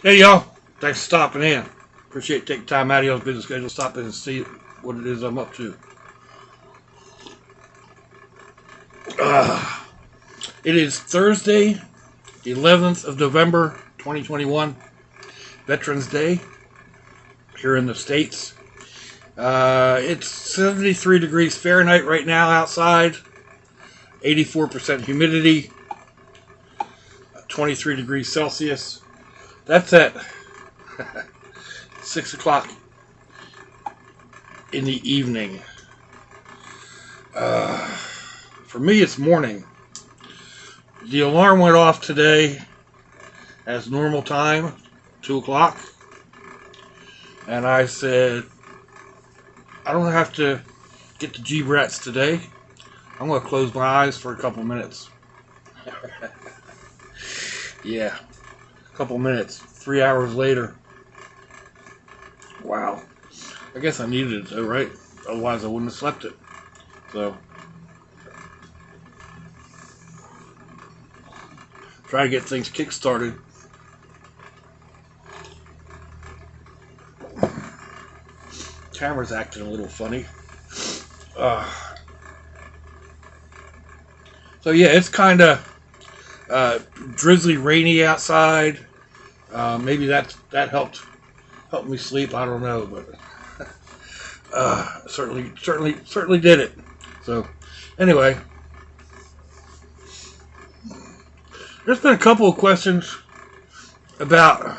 Hey y'all, thanks for stopping in. Appreciate taking time out of y'all's busy schedule to stop in and see what it is I'm up to. Uh, it is Thursday, 11th of November, 2021, Veterans Day here in the States. It's 73 degrees Fahrenheit right now outside, 84% humidity, 23 degrees Celsius. That's at 6 o'clock in the evening. For me, it's morning. The alarm went off today as normal time, 2 o'clock. And I said, I don't have to get the G-Brats today. I'm going to close my eyes for a couple minutes. Yeah, a couple minutes. 3 hours later. Wow. I guess I needed it though, right? Otherwise I wouldn't have slept it. So, try to get things kick-started. Camera's acting a little funny. So yeah, it's kind of drizzly, rainy outside. Maybe that helped me sleep. I don't know, but certainly did it. So anyway, there's been a couple of questions about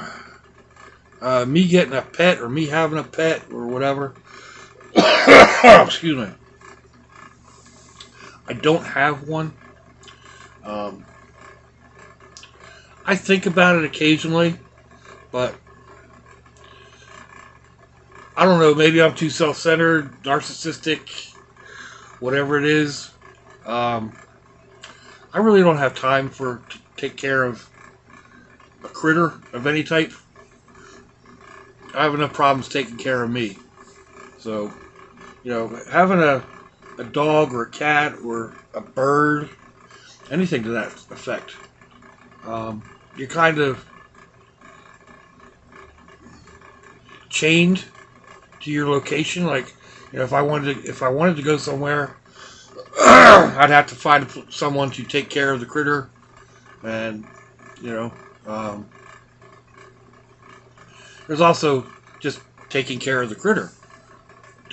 me getting a pet or me having a pet or whatever. Excuse me. I don't have one. I think about it occasionally, but I don't know. Maybe I'm too self-centered, narcissistic, whatever it is. I really don't have time to take care of a critter of any type. I have enough problems taking care of me. So, having a dog or a cat or a bird, anything to that effect, you're kind of chained to your location. Like, if I wanted to go somewhere, I'd have to find someone to take care of the critter, and there's also just taking care of the critter.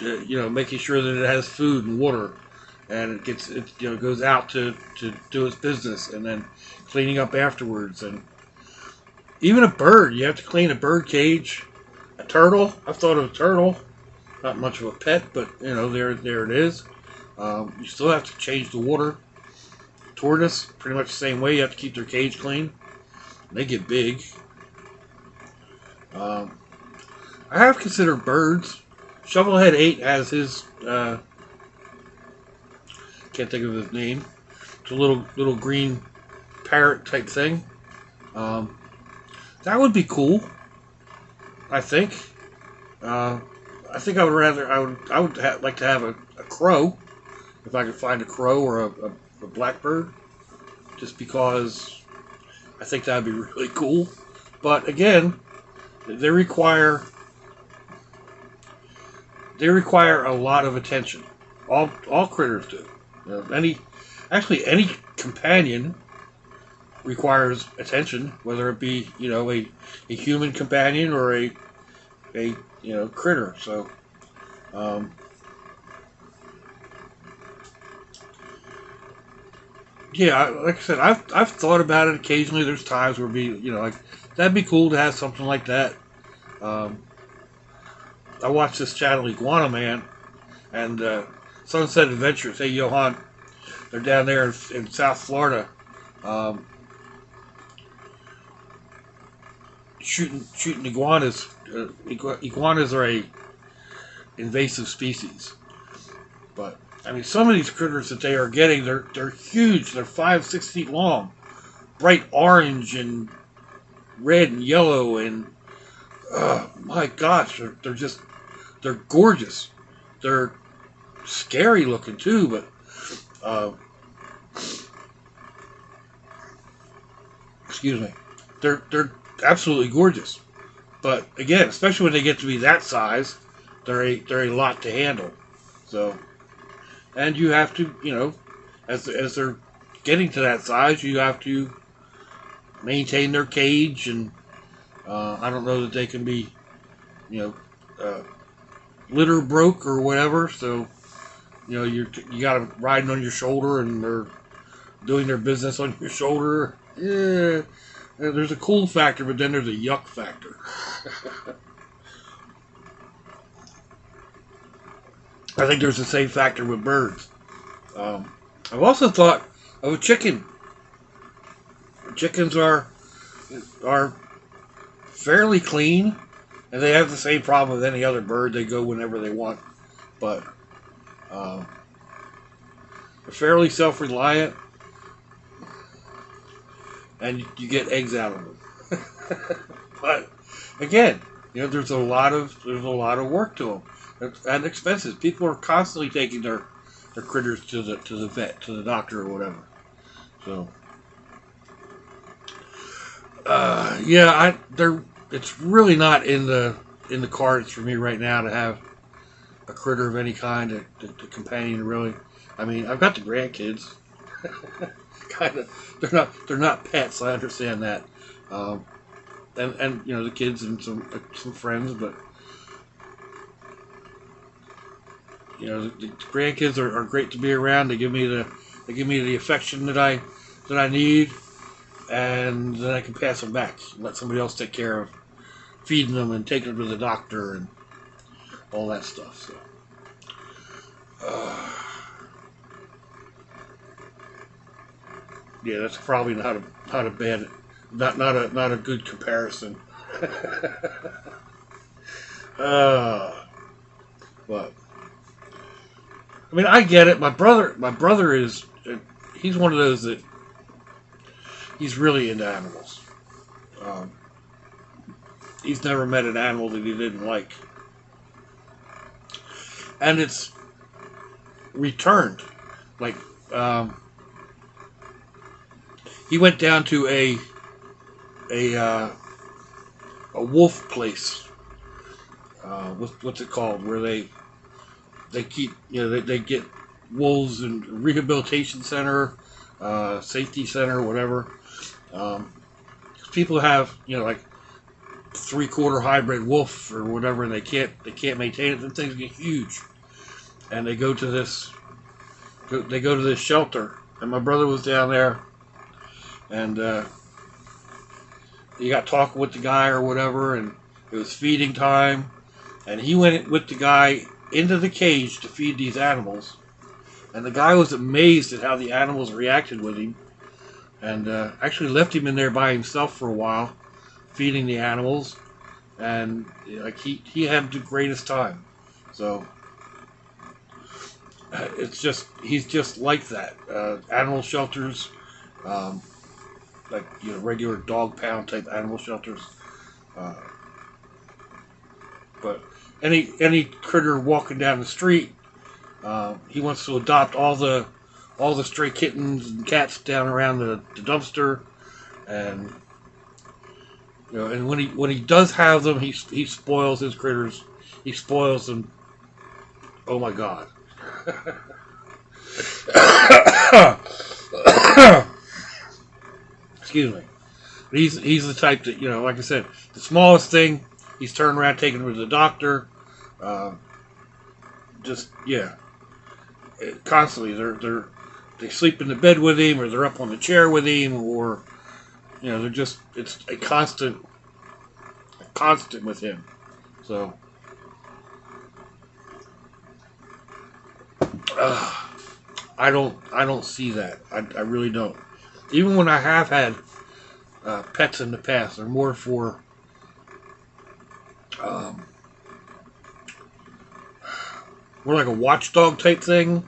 Making sure that it has food and water, and it goes out to do its business, and then cleaning up afterwards. And even a bird, you have to clean a bird cage. A turtle, I've thought of a turtle. Not much of a pet, but there it is. You still have to change the water. Tortoise, pretty much the same way. You have to keep their cage clean. They get big. I have considered birds. Shovelhead 8 has his, can't think of his name. It's a little green parrot type thing. That would be cool. I think. I think I would like to have a crow, if I could find a crow or a blackbird, just because I think that would be really cool. But again, they require a lot of attention. All critters do. Any companion requires attention, whether it be a human companion or a critter. So yeah, like I said, I've thought about it occasionally. There's times where that'd be cool to have something like that. I watched this channel, Iguana Man, and Sunset Adventures. Hey, Johan, they're down there in South Florida, shooting iguanas. Iguanas are a invasive species, but I mean, some of these critters that they are getting, they're huge. They're 5-6 feet long, bright orange and red and yellow, and my gosh, they're gorgeous. They're scary looking too, but excuse me, they're absolutely gorgeous. But again, especially when they get to be that size, they're a lot to handle. So, and you have to, as they're getting to that size, you have to maintain their cage, and I don't know that they can be, you know, uh, litter broke or whatever. So, you got them riding on your shoulder, and they're doing their business on your shoulder. Yeah, there's a cool factor, but then there's a yuck factor. I think there's the same factor with birds. I've also thought of a chicken. Chickens are fairly clean, and they have the same problem with any other bird. They go whenever they want, but they're fairly self-reliant, and you get eggs out of them. But again, there's a lot of work to them and expenses. People are constantly taking their critters to the vet, to the doctor or whatever. So it's really not in the cards for me right now to have a critter of any kind to companion. Really, I mean, I've got the grandkids. Kind of, they're not pets. I understand that, and the kids and some friends, but the grandkids are great to be around. They give me the affection that I need, and then I can pass them back and let somebody else take care of feeding them and taking them to the doctor and all that stuff. So, yeah, that's probably not a bad, not a good comparison. But I mean, I get it. My brother is, he's one of those that he's really into animals. He's never met an animal that he didn't like, and it's returned. Like, he went down to a wolf place. What's it called? Where they keep, they get wolves in rehabilitation center, safety center, whatever. People have, like 3/4 hybrid wolf or whatever, and they can't maintain it. Them things get huge, and they go to this shelter. And my brother was down there, and he got talking with the guy or whatever, and it was feeding time, and he went with the guy into the cage to feed these animals, and the guy was amazed at how the animals reacted with him, and actually left him in there by himself for a while, feeding the animals, and like he had the greatest time. So he's just like that. Animal shelters, like regular dog pound type animal shelters, but any critter walking down the street, he wants to adopt all the stray kittens and cats down around the dumpster, and and when he does have them, he spoils his critters. He spoils them. Oh my God. Excuse me. He's the type that, like I said, the smallest thing, he's turning around, taking him to the doctor. Constantly they sleep in the bed with him, or they're up on the chair with him, or it's a constant with him. So I don't see that. I really don't. Even when I have had pets in the past, they're more for more like a watchdog type thing.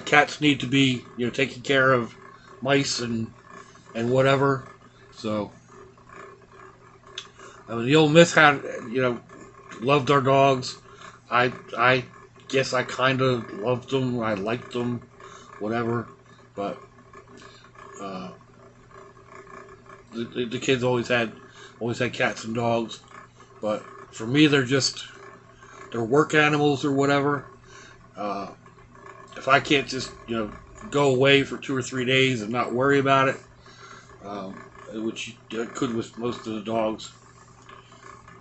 Cats need to be taking care of mice and whatever. So the old Miss had loved our dogs. I guess I kind of loved them. I liked them, whatever. But the kids always had Always had cats and dogs, but for me, they're work animals or whatever. Uh, if I can't just go away for 2 or 3 days and not worry about it, um, which I could with most of the dogs,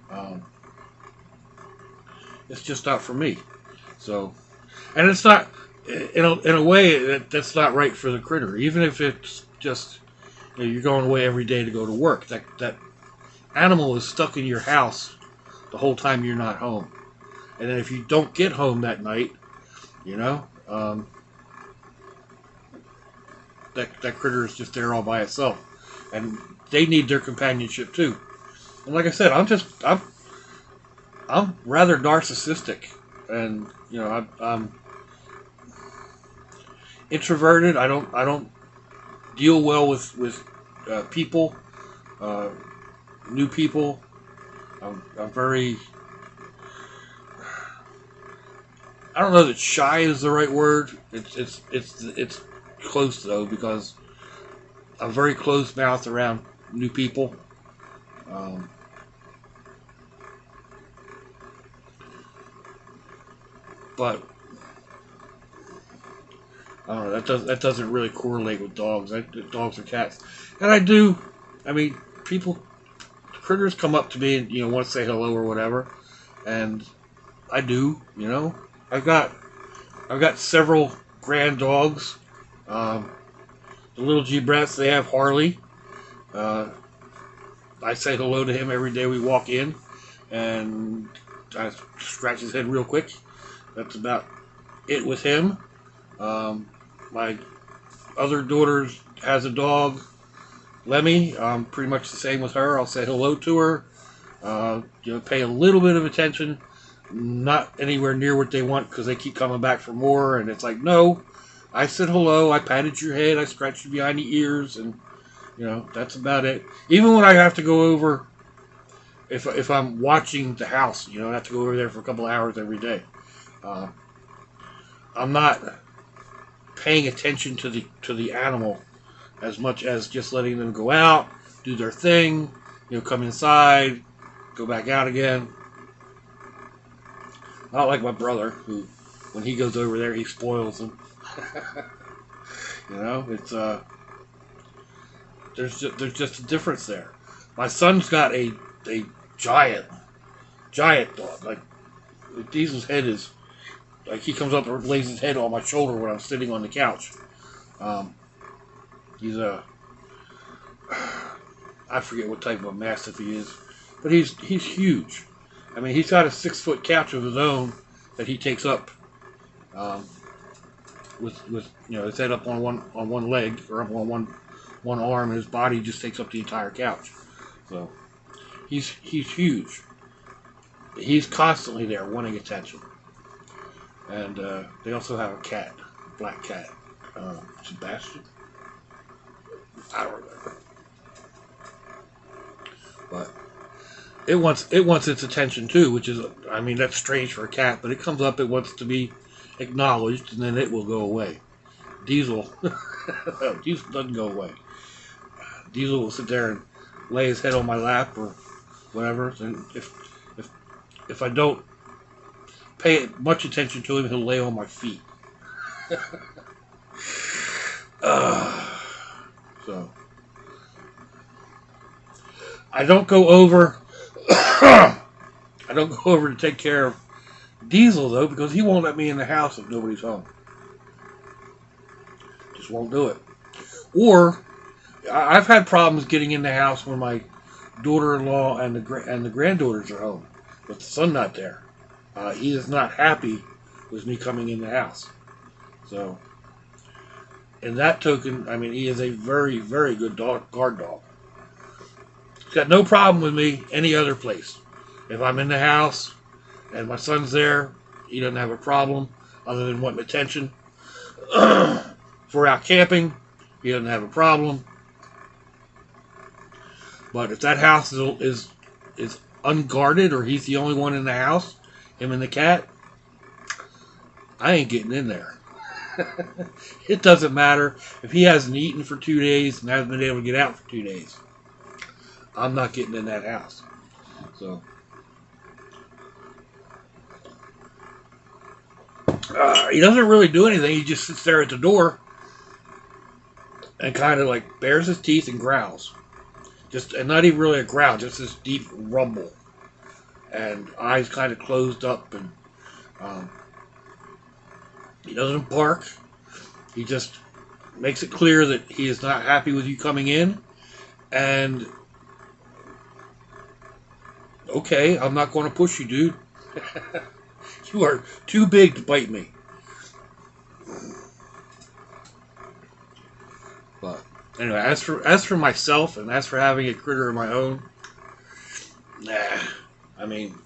um, it's just not for me. So, and it's not in a way that's not right for the critter. Even if it's just you're going away every day to go to work, that animal is stuck in your house the whole time you're not home. And then if you don't get home that night, that critter is just there all by itself, and they need their companionship too. And like I said, I'm rather narcissistic, and I'm introverted. I don't deal well with people, new people. I'm very. I don't know that shy is the right word. It's close though, because I'm very close mouthed around new people. Um, but I don't know. That doesn't really correlate with dogs. Dogs or cats, and I do. I mean, critters come up to me and want to say hello or whatever, and I do. I've got several grand dogs. The little G-Brats, they have Harley. I say hello to him every day we walk in, and I scratch his head real quick. That's about it with him. My other daughter has a dog, Lemmy. Pretty much the same with her. I'll say hello to her. Pay a little bit of attention. Not anywhere near what they want, because they keep coming back for more, and it's like, no, I said hello, I patted your head, I scratched you behind the ears, and that's about it. Even when I have to go over, if I'm watching the house, I have to go over there for a couple of hours every day. I'm not paying attention to the animal as much as just letting them go out, do their thing, come inside, go back out again. Not like my brother, who, when he goes over there, he spoils them. It's there's just a difference there. My son's got a giant dog. Like, Diesel's head is like, he comes up and lays his head on my shoulder when I'm sitting on the couch. He's I forget what type of a mastiff he is, but he's huge. I mean, he's got a 6-foot couch of his own that he takes up, with his head up on one leg, or up on one arm, and his body just takes up the entire couch. So he's huge. He's constantly there wanting attention. And they also have a cat, a black cat, Sebastian. I don't remember, but it wants its attention too, which is, I mean, that's strange for a cat, but it comes up, it wants to be acknowledged, and then it will go away. Diesel, Diesel doesn't go away. Diesel will sit there and lay his head on my lap or whatever, and if I don't pay much attention to him, he'll lay on my feet. So I don't go over. I don't go over to take care of Diesel though, because he won't let me in the house if nobody's home. Just won't do it. Or I've had problems getting in the house when my daughter-in-law and the granddaughters are home, with the son not there. He is not happy with me coming in the house. So, in that token, I mean, he is a very, very good guard dog. He's got no problem with me any other place. If I'm in the house and my son's there, he doesn't have a problem other than wanting attention. If we're out camping, he doesn't have a problem. But if that house is unguarded, or he's the only one in the house, him and the cat, I ain't getting in there. It doesn't matter if he hasn't eaten for 2 days and hasn't been able to get out for 2 days. I'm not getting in that house. So he doesn't really do anything. He just sits there at the door and kind of like bares his teeth and growls. And not even really a growl, just this deep rumble. And eyes kind of closed up, and he doesn't bark. He just makes it clear that he is not happy with you coming in. And okay, I'm not going to push you, dude. You are too big to bite me. But anyway, as for myself, and as for having a critter of my own, nah. I mean,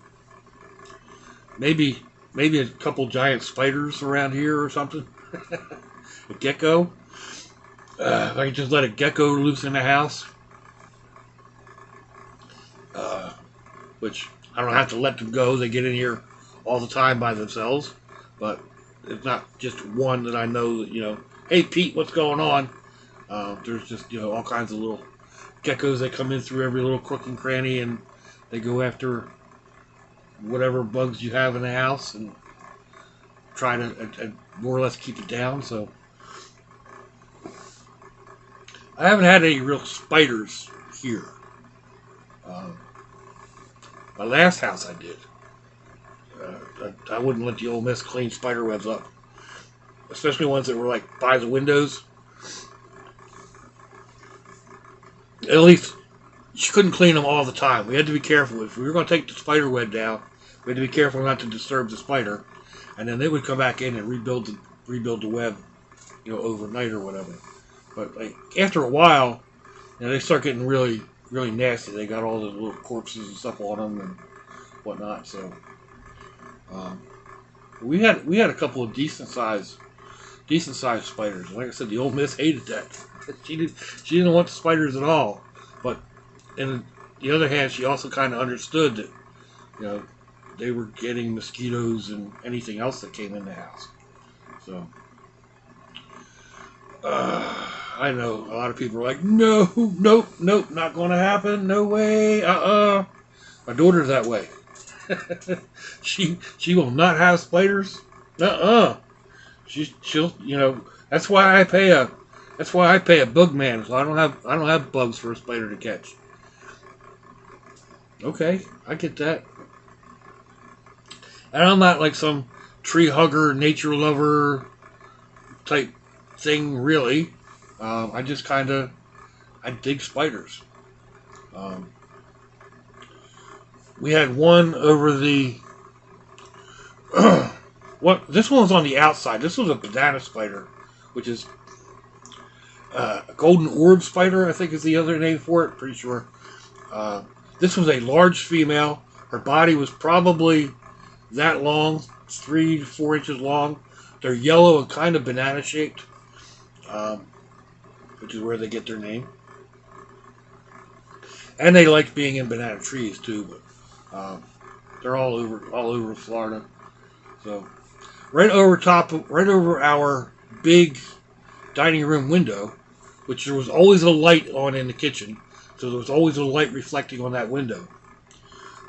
maybe a couple giant spiders around here or something. A gecko. If I could just let a gecko loose in the house, which I don't have to let them go. They get in here all the time by themselves. But it's not just one that I know that, hey Pete, what's going on? There's just, all kinds of little geckos that come in through every little crook and cranny, and they go after whatever bugs you have in the house and try to more or less keep it down. So I haven't had any real spiders here. My last house I did. I wouldn't let the old miss clean spider webs up, especially ones that were like by the windows. At least she couldn't clean them all the time. We had to be careful. If we were going to take the spider web down, we had to be careful not to disturb the spider, and then they would come back in and rebuild the web, overnight or whatever. But like after a while, they start getting really, really nasty. They got all the little corpses and stuff on them and whatnot. So we had a couple of decent sized spiders. Like I said, the old miss hated that. She didn't want the spiders at all. But on the other hand, she also kind of understood that they were getting mosquitoes and anything else that came in the house. So I know a lot of people are like, nope, not going to happen. No way. My daughter's that way. She will not have spiders. She'll that's why I pay a bug man, so I don't have bugs for a spider to catch. Okay, I get that. And I'm not like some tree hugger, nature lover type thing, really. I just I dig spiders. We had one over the this one was on the outside. This was a banana spider, which is a golden orb spider, I think is the other name for it. Pretty sure. This was a large female. Her body was probably that long, 3 to 4 inches long. They're yellow and kind of banana shaped, which is where they get their name. And they like being in banana trees too, but they're all over Florida. So right over our big dining room window, which there was always a light on in the kitchen, so there was always a light reflecting on that window.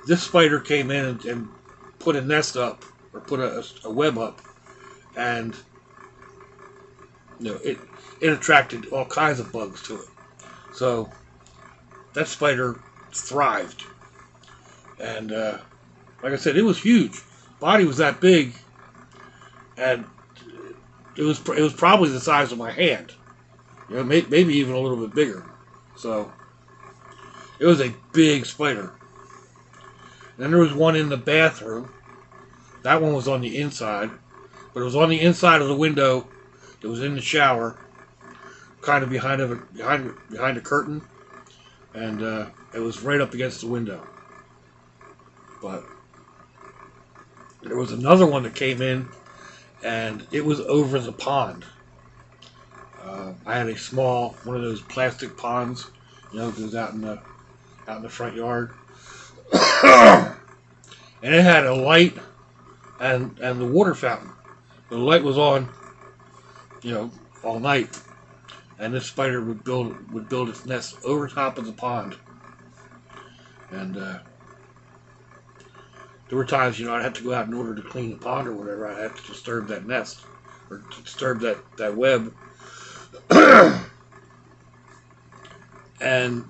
This spider came in and put a nest up, or put a web up, and it attracted all kinds of bugs to it. So that spider thrived, and like I said, it was huge. Body was that big, and it was probably the size of my hand, maybe even a little bit bigger. So it was a big spider. Then there was one in the bathroom. That one was on the inside, but it was on the inside of the window. It was in the shower, kind of behind a curtain, and it was right up against the window. But there was another one that came in, and it was over the pond. I had a small one of those plastic ponds, goes out in the front yard, and it had a light and the water fountain. The light was on, all night, and this spider would build its nest over top of the pond. And there were times, I'd have to go out in order to clean the pond or whatever. I'd have to disturb that nest or disturb that web. And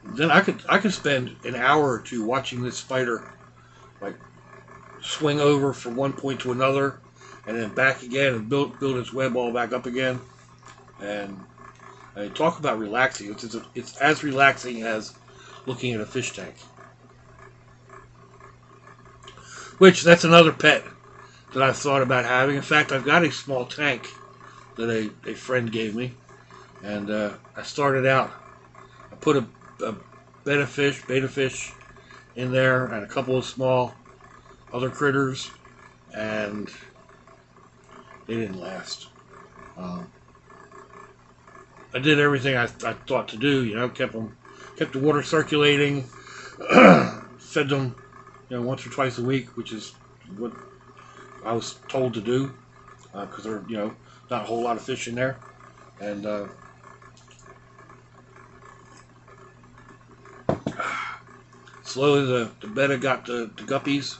then I could spend an hour or two watching this spider like swing over from one point to another and then back again and build its web all back up again. And I mean, talk about relaxing. It's as relaxing as looking at a fish tank. Which, that's another pet that I've thought about having. In fact, I've got a small tank that a friend gave me. And I started out, I put a betta fish in there and a couple of small other critters, and they didn't last. I did everything I thought to do, kept the water circulating, fed them, once or twice a week, which is what I was told to do, because there, not a whole lot of fish in there, and slowly the betta got the guppies,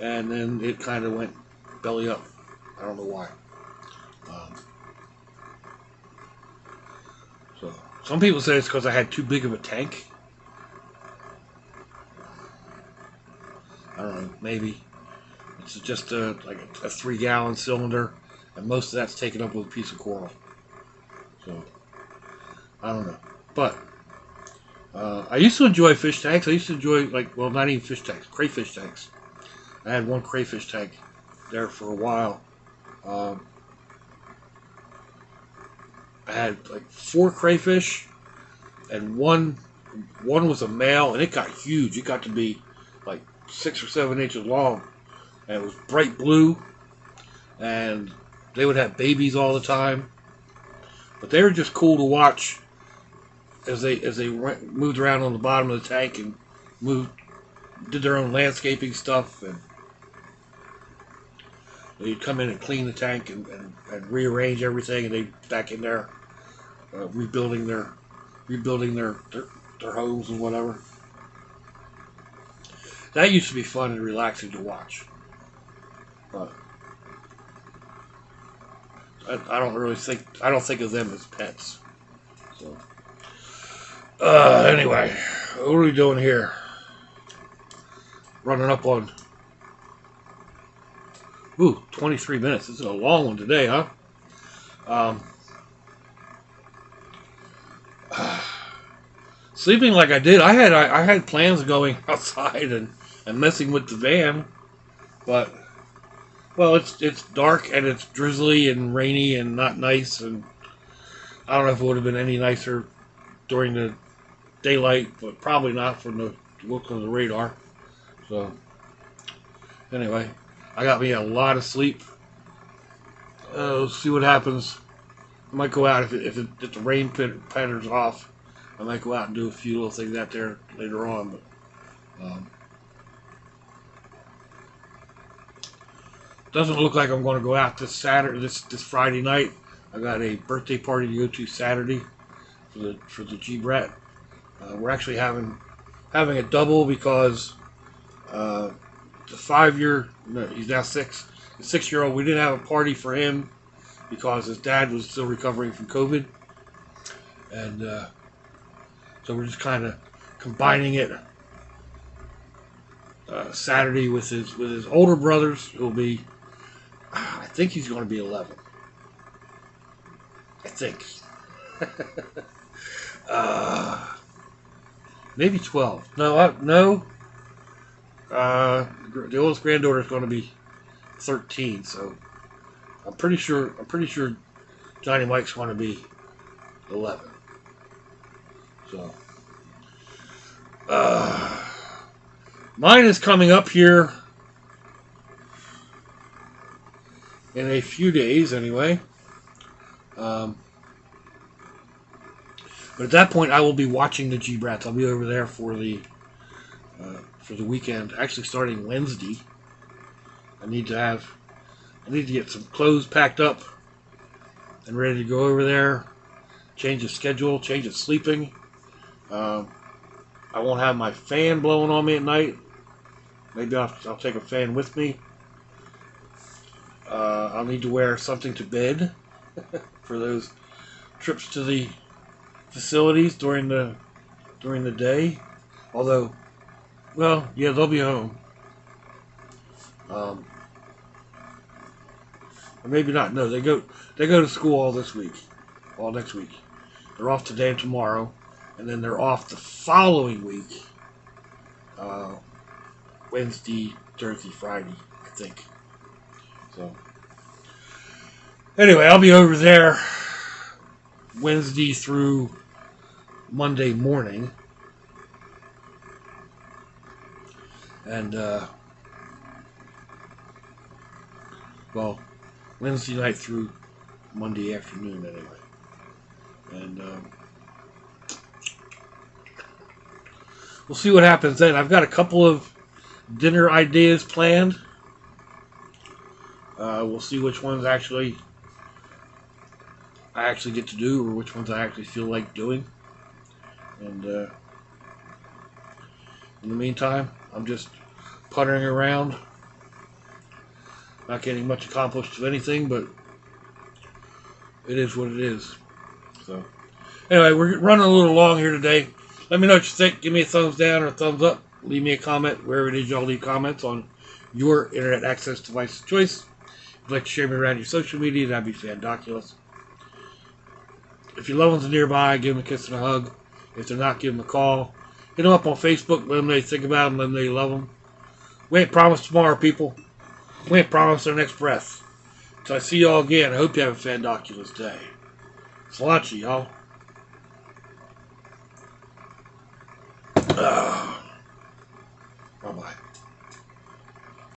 and then it kind of went belly up. I don't know why. So some people say it's because I had too big of a tank. I don't know, maybe. It's just like a 3-gallon cylinder, and most of that's taken up with a piece of coral. So I don't know, but I used to enjoy fish tanks. I used to enjoy, not even fish tanks, crayfish tanks. I had one crayfish tank there for a while. I had 4 crayfish, and one was a male, and it got huge. It got to be 6 or 7 inches long, and it was bright blue, and they would have babies all the time. But they were just cool to watch as they moved around on the bottom of the tank and did their own landscaping stuff, and they'd come in and clean the tank and rearrange everything, and they'd back in there rebuilding their homes and whatever. That used to be fun and relaxing to watch, but I don't think of them as pets. So anyway, what are we doing here? Running up on 23 minutes. This is a long one today, huh? Sleeping like I did, I had plans of going outside and messing with the van, but it's dark and it's drizzly and rainy and not nice, and I don't know if it would have been any nicer during the daylight, but probably not from the look of the radar. So anyway, I got me a lot of sleep. Let's see what happens. I might go out if the rain patterns off. I might go out and do a few little things out there later on, but doesn't look like I'm going to go out this Friday night. I got a birthday party to go to Saturday for the G-Brat. We're actually having a double because the 5-year, no, he's now 6. The 6-year-old, we didn't have a party for him because his dad was still recovering from COVID, and so we're just kind of combining it Saturday with his older brothers, who'll be, I think he's going to be 11. I think. Maybe 12. No. The oldest granddaughter is going to be 13, so I'm pretty sure Johnny Mike's going to be 11. So mine is coming up here in a few days, anyway. But at that point, I will be watching the G-Brats. I'll be over there for the weekend. Actually, starting Wednesday. I need to get some clothes packed up and ready to go over there. Change of schedule, change of sleeping. I I won't have my fan blowing on me at night. Maybe I'll take a fan with me. I'll need to wear something to bed for those trips to the facilities during the day. Although, well, yeah, they'll be home. Or maybe not. No, they go to school all this week, all next week. They're off today and tomorrow, and then they're off the following week. Wednesday, Thursday, Friday, I think. So, anyway, I'll be over there Wednesday through Monday morning. And, well, Wednesday night through Monday afternoon, anyway. And, we'll see what happens then. I've got a couple of dinner ideas planned. We'll see which ones I actually get to do, or which ones I actually feel like doing. And in the meantime, I'm just puttering around, not getting much accomplished of anything, but it is what it is. So, anyway, we're running a little long here today. Let me know what you think. Give me a thumbs down or a thumbs up. Leave me a comment wherever it is y'all leave comments on your internet access device of choice. If you'd like to share me around your social media, that'd be fandoculous. If your loved ones are nearby, give them a kiss and a hug. If they're not, give them a call. Hit them up on Facebook. Let them know you think about them. Let them know you love them. We ain't promised tomorrow, people. We ain't promised our next breath. Till I see y'all again, I hope you have a fandoculous day. Salachi, y'all. Bye-bye.